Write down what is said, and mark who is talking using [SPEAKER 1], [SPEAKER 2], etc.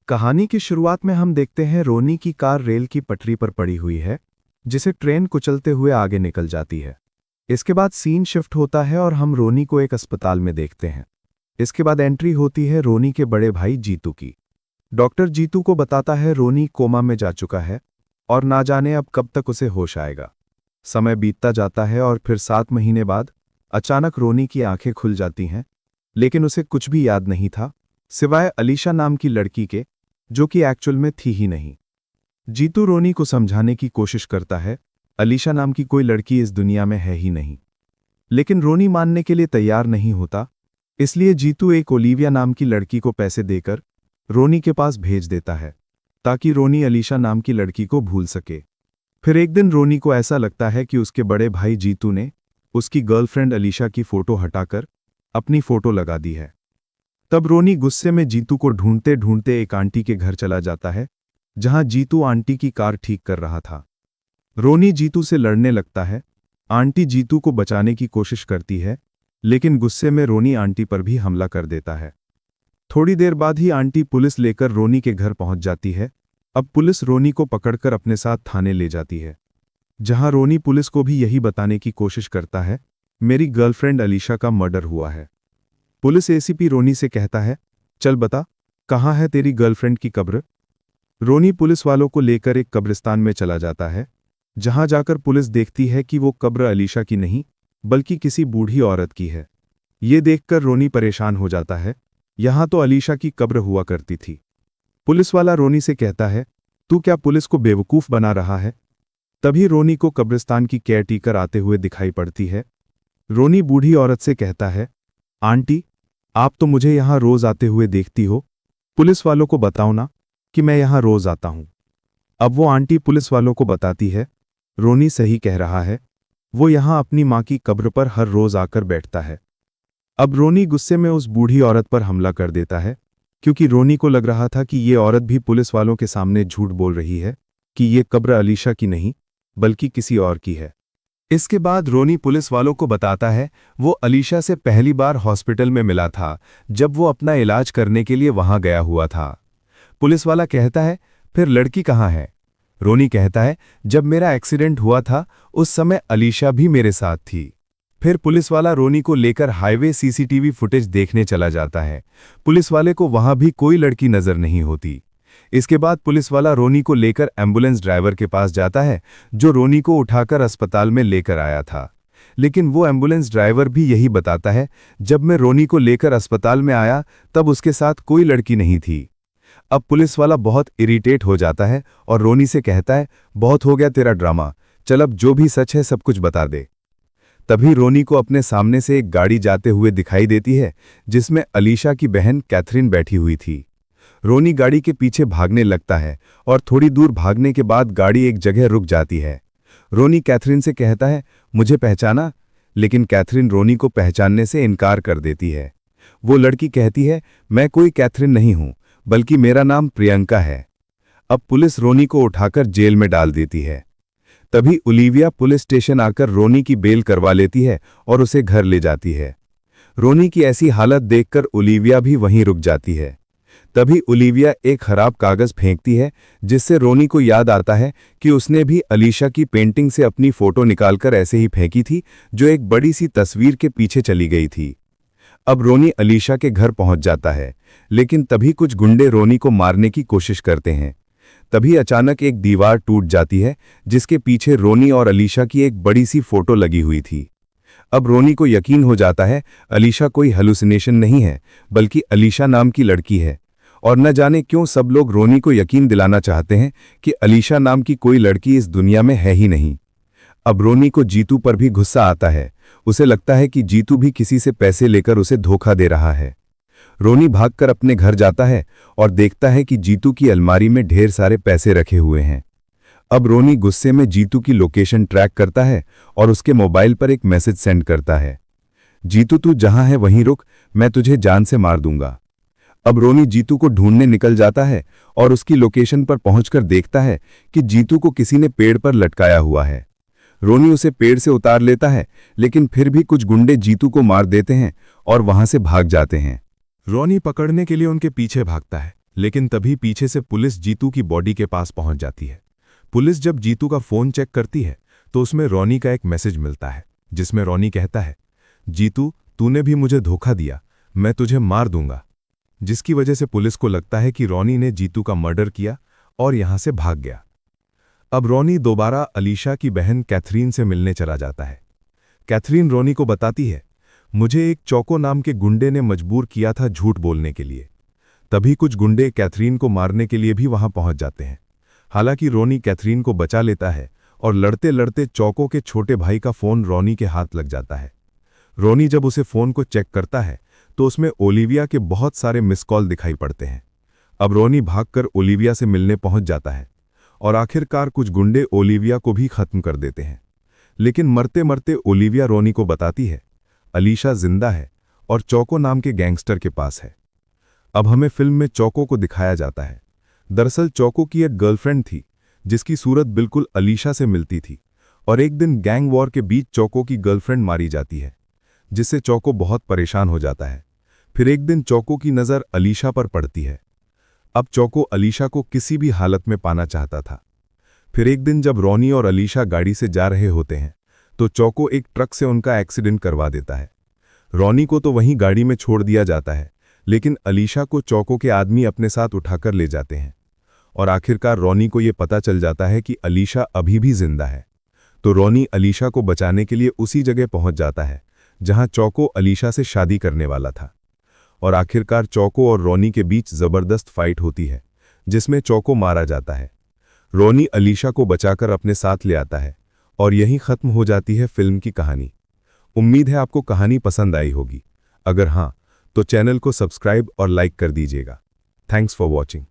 [SPEAKER 1] कहानी की शुरुआत में हम देखते हैं रोनी की कार रेल की पटरी पर पड़ी हुई है, जिसे ट्रेन कुचलते हुए आगे निकल जाती है। इसके बाद सीन शिफ्ट होता है और हम रोनी को एक अस्पताल में देखते हैं। इसके बाद एंट्री होती है रोनी के बड़े भाई जीतू की। डॉक्टर जीतू को बताता है रोनी कोमा में जा चुका है और ना जाने अब कब तक उसे होश आएगा। समय बीतता जाता है और फिर 7 महीने बाद अचानक रोनी की आंखें खुल जाती हैं, लेकिन उसे कुछ भी याद नहीं था सिवाय अलीशा नाम की लड़की के, जो कि एक्चुअल में थी ही नहीं। जीतू रोनी को समझाने की कोशिश करता है अलीशा नाम की कोई लड़की इस दुनिया में है ही नहीं, लेकिन रोनी मानने के लिए तैयार नहीं होता। इसलिए जीतू एक ओलिविया नाम की लड़की को पैसे देकर रोनी के पास भेज देता है ताकि रोनी अलीशा नाम की लड़की को भूल सके। फिर एक दिन रोनी को ऐसा लगता है कि उसके बड़े भाई जीतू ने उसकी गर्लफ्रेंड अलीशा की फोटो हटाकर अपनी फोटो लगा दी है। तब रोनी गुस्से में जीतू को ढूंढते ढूंढते एक आंटी के घर चला जाता है, जहां जीतू आंटी की कार ठीक कर रहा था। रोनी जीतू से लड़ने लगता है। आंटी जीतू को बचाने की कोशिश करती है, लेकिन गुस्से में रोनी आंटी पर भी हमला कर देता है। थोड़ी देर बाद ही आंटी पुलिस लेकर रोनी के घर पहुंच जाती है। अब पुलिस रोनी को पकड़कर अपने साथ थाने ले जाती है, जहां रोनी पुलिस को भी यही बताने की कोशिश करता है, मेरी गर्लफ्रेंड अलीशा का मर्डर हुआ है। पुलिस एसीपी रोनी से कहता है, चल बता, कहाँ है तेरी गर्लफ्रेंड की कब्र। रोनी पुलिस वालों को लेकर एक कब्रिस्तान में चला जाता है, जहां जाकर पुलिस देखती है कि वो कब्र अलीशा की नहीं बल्कि किसी बूढ़ी औरत की है। ये देखकर रोनी परेशान हो जाता है, यहां तो अलीशा की कब्र हुआ करती थी। पुलिस वाला रोनी से कहता है, तू क्या पुलिस को बेवकूफ बना रहा है। तभी रोनी को कब्रिस्तान की केयरटेकर आते हुए दिखाई पड़ती है। रोनी बूढ़ी औरत से कहता है, आंटी, आप तो मुझे यहां रोज आते हुए देखती हो, पुलिस वालों को बताओ ना कि मैं यहां रोज आता हूं। अब वो आंटी पुलिस वालों को बताती है, रोनी सही कह रहा है, वो यहां अपनी मां की कब्र पर हर रोज आकर बैठता है। अब रोनी गुस्से में उस बूढ़ी औरत पर हमला कर देता है, क्योंकि रोनी को लग रहा था कि ये औरत भी पुलिस वालों के सामने झूठ बोल रही है कि ये कब्र अलीशा की नहीं बल्कि किसी और की है। इसके बाद रोनी पुलिस वालों को बताता है वो अलीशा से पहली बार हॉस्पिटल में मिला था, जब वो अपना इलाज करने के लिए वहां गया हुआ था। पुलिस वाला कहता है, फिर लड़की कहाँ है। रोनी कहता है, जब मेरा एक्सीडेंट हुआ था उस समय अलीशा भी मेरे साथ थी। फिर पुलिस वाला रोनी को लेकर हाईवे सीसीटीवी फुटेज देखने चला जाता है। पुलिस वाले को वहां भी कोई लड़की नजर नहीं होती। इसके बाद पुलिस वाला रोनी को लेकर एम्बुलेंस ड्राइवर के पास जाता है, जो रोनी को उठाकर अस्पताल में लेकर आया था। लेकिन वो एम्बुलेंस ड्राइवर भी यही बताता है, जब मैं रोनी को लेकर अस्पताल में आया तब उसके साथ कोई लड़की नहीं थी। अब पुलिस वाला बहुत इरिटेट हो जाता है और रोनी से कहता है, बहुत हो गया तेरा ड्रामा, चल अब जो भी सच है सब कुछ बता दे। तभी रोनी को अपने सामने से एक गाड़ी जाते हुए दिखाई देती है, जिसमें अलीशा की बहन कैथरीन बैठी हुई थी। रोनी गाड़ी के पीछे भागने लगता है और थोड़ी दूर भागने के बाद गाड़ी एक जगह रुक जाती है। रोनी कैथरीन से कहता है, मुझे पहचाना, लेकिन कैथरीन रोनी को पहचानने से इनकार कर देती है। वो लड़की कहती है, मैं कोई कैथरीन नहीं हूं, बल्कि मेरा नाम प्रियंका है। अब पुलिस रोनी को उठाकर जेल में डाल देती है। तभी ओलिविया पुलिस स्टेशन आकर रोनी की बेल करवा लेती है और उसे घर ले जाती है। रोनी की ऐसी हालत देखकर ओलिविया भी वहीं रुक जाती है। तभी ओलिविया एक खराब कागज फेंकती है, जिससे रोनी को याद आता है कि उसने भी अलीशा की पेंटिंग से अपनी फोटो निकालकर ऐसे ही फेंकी थी, जो एक बड़ी सी तस्वीर के पीछे चली गई थी। अब रोनी अलीशा के घर पहुंच जाता है, लेकिन तभी कुछ गुंडे रोनी को मारने की कोशिश करते हैं। तभी अचानक एक दीवार टूट जाती है, जिसके पीछे रोनी और अलीशा की एक बड़ी सी फोटो लगी हुई थी। अब रोनी को यकीन हो जाता है अलीशा कोई हेलुसिनेशन नहीं है, बल्कि अलीशा नाम की लड़की है। और न जाने क्यों सब लोग रोनी को यकीन दिलाना चाहते हैं कि अलीशा नाम की कोई लड़की इस दुनिया में है ही नहीं। अब रोनी को जीतू पर भी गुस्सा आता है। उसे लगता है कि जीतू भी किसी से पैसे लेकर उसे धोखा दे रहा है। रोनी भागकर अपने घर जाता है और देखता है कि जीतू की अलमारी में ढेर सारे पैसे रखे हुए हैं। अब रोनी गुस्से में जीतू की लोकेशन ट्रैक करता है और उसके मोबाइल पर एक मैसेज सेंड करता है, जीतू तू जहां है वहीं रुक, मैं तुझे जान से मार दूंगा। अब रोनी जीतू को ढूंढने निकल जाता है और उसकी लोकेशन पर पहुंचकर देखता है कि जीतू को किसी ने पेड़ पर लटकाया हुआ है। रोनी उसे पेड़ से उतार लेता है, लेकिन फिर भी कुछ गुंडे जीतू को मार देते हैं और वहां से भाग जाते हैं। रोनी पकड़ने के लिए उनके पीछे भागता है,
[SPEAKER 2] लेकिन तभी पीछे से पुलिस जीतू की बॉडी के पास पहुंच जाती है। पुलिस जब जीतू का फोन चेक करती है तो उसमें रोनी का एक मैसेज मिलता है, जिसमें रोनी कहता है, जीतू तूने भी मुझे धोखा दिया, मैं तुझे मार दूंगा। जिसकी वजह से पुलिस को लगता है कि रोनी ने जीतू का मर्डर किया और यहां से भाग गया। अब रोनी दोबारा अलीशा की बहन कैथरीन से मिलने चला जाता है। कैथरीन रोनी को बताती है, मुझे एक चौको नाम के गुंडे ने मजबूर किया था झूठ बोलने के लिए। तभी कुछ गुंडे कैथरीन को मारने के लिए भी वहां पहुंच जाते हैं। हालांकि रोनी कैथरीन को बचा लेता है और लड़ते लड़ते चौको के छोटे भाई का फोन रोनी के हाथ लग जाता है। रोनी जब उसे फोन को चेक करता है तो उसमें ओलिविया के बहुत सारे मिस कॉल दिखाई पड़ते हैं। अब रोनी भागकर ओलिविया से मिलने पहुंच जाता है और आखिरकार कुछ गुंडे ओलिविया को भी खत्म कर देते हैं। लेकिन मरते मरते ओलिविया रोनी को बताती है, अलीशा जिंदा है और चौको नाम के गैंगस्टर के पास है। अब हमें फिल्म में चौको को दिखाया जाता है। दरअसल चौको की एक गर्लफ्रेंड थी जिसकी सूरत बिल्कुल अलीशा से मिलती थी, और एक दिन गैंग वॉर के बीच चौको की गर्लफ्रेंड मारी जाती है, जिससे चौको बहुत परेशान हो जाता है। फिर एक दिन चौको की नज़र अलीशा पर पड़ती है। अब चौको अलीशा को किसी भी हालत में पाना चाहता था। फिर एक दिन जब रोनी और अलीशा गाड़ी से जा रहे होते हैं तो चौको एक ट्रक से उनका एक्सीडेंट करवा देता है। रोनी को तो वहीं गाड़ी में छोड़ दिया जाता है, लेकिन अलीशा को चौको के आदमी अपने साथ उठाकर ले जाते हैं। और आखिरकार रोनी को यह पता चल जाता है कि अलीशा अभी भी जिंदा है। तो रोनी अलीशा को बचाने के लिए उसी जगह पहुंच जाता है जहां चौको अलीशा से शादी करने वाला था। और आखिरकार चौको और रोनी के बीच जबरदस्त फाइट होती है, जिसमें चौको मारा जाता है। रोनी अलीशा को बचाकर अपने साथ ले आता है और यहीं खत्म हो जाती है फिल्म की कहानी। उम्मीद है आपको कहानी पसंद आई होगी। अगर हाँ, तो चैनल को सब्सक्राइब और लाइक कर दीजिएगा। Thanks for watching.